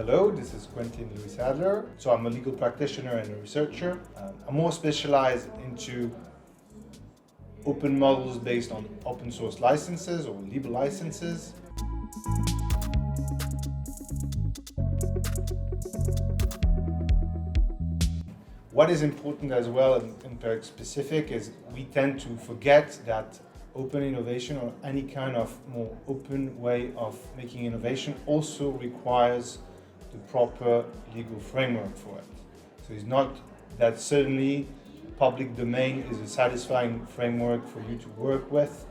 Hello, this is Quentin Adler. So I'm a legal practitioner and a researcher. I'm more specialized into open models based on open source licenses or libre licenses. What is important as well and very specific is we tend to forget that open innovation or any kind of more open way of making innovation also requires the proper legal framework for it. So it's not that certainly public domain is a satisfying framework for you to work with.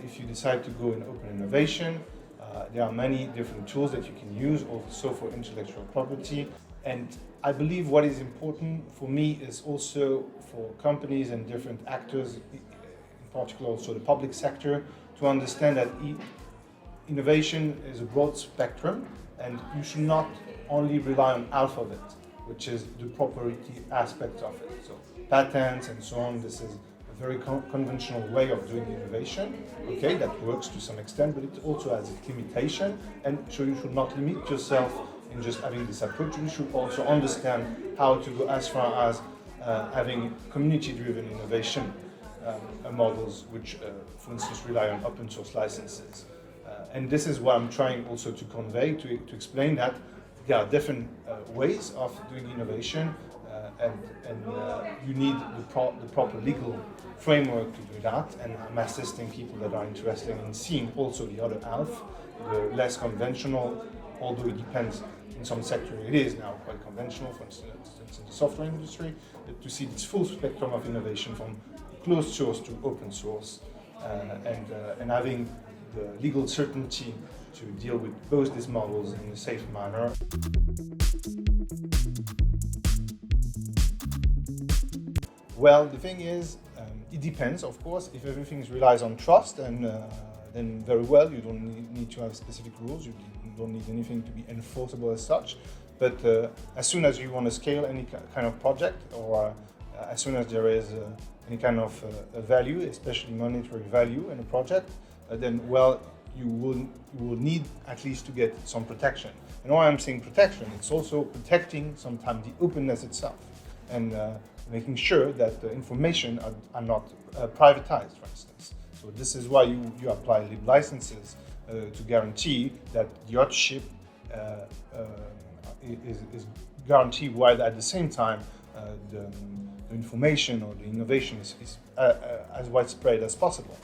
If you decide to go in open innovation, there are many different tools that you can use also for intellectual property. And I believe what is important for me is also for companies and different actors, in particular also the public sector, to understand that innovation is a broad spectrum and you should not only rely on half of it, which is the propriety aspect of it. So patents and so on, this is a very conventional way of doing innovation, okay, that works to some extent, but it also has its limitation, and so you should not limit yourself in just having this approach. You should also understand how to go as far as having community-driven innovation models, which, for instance, rely on open source licenses. And this is what I'm trying also to convey, to explain that there are different ways of doing innovation, and you need the proper legal framework to do that. And I'm assisting people that are interested in seeing also the other half, the less conventional, although it depends. In some sector it is now quite conventional, for instance in the software industry, to see this full spectrum of innovation from closed source to open source, and having the legal certainty to deal with both these models in a safe manner. Well, the thing is, it depends, of course. If everything relies on trust, and then very well, you don't need to have specific rules. You don't need anything to be enforceable as such. But as soon as you want to scale any kind of project, or as soon as there is any kind of value, especially monetary value in a project, then well, you will need at least to get some protection. And why I'm saying protection, it's also protecting sometimes the openness itself, and making sure that the information are not privatized, for instance. So this is why you apply libre licenses to guarantee that the authorship is guaranteed, while at the same time the information or the innovation is as widespread as possible.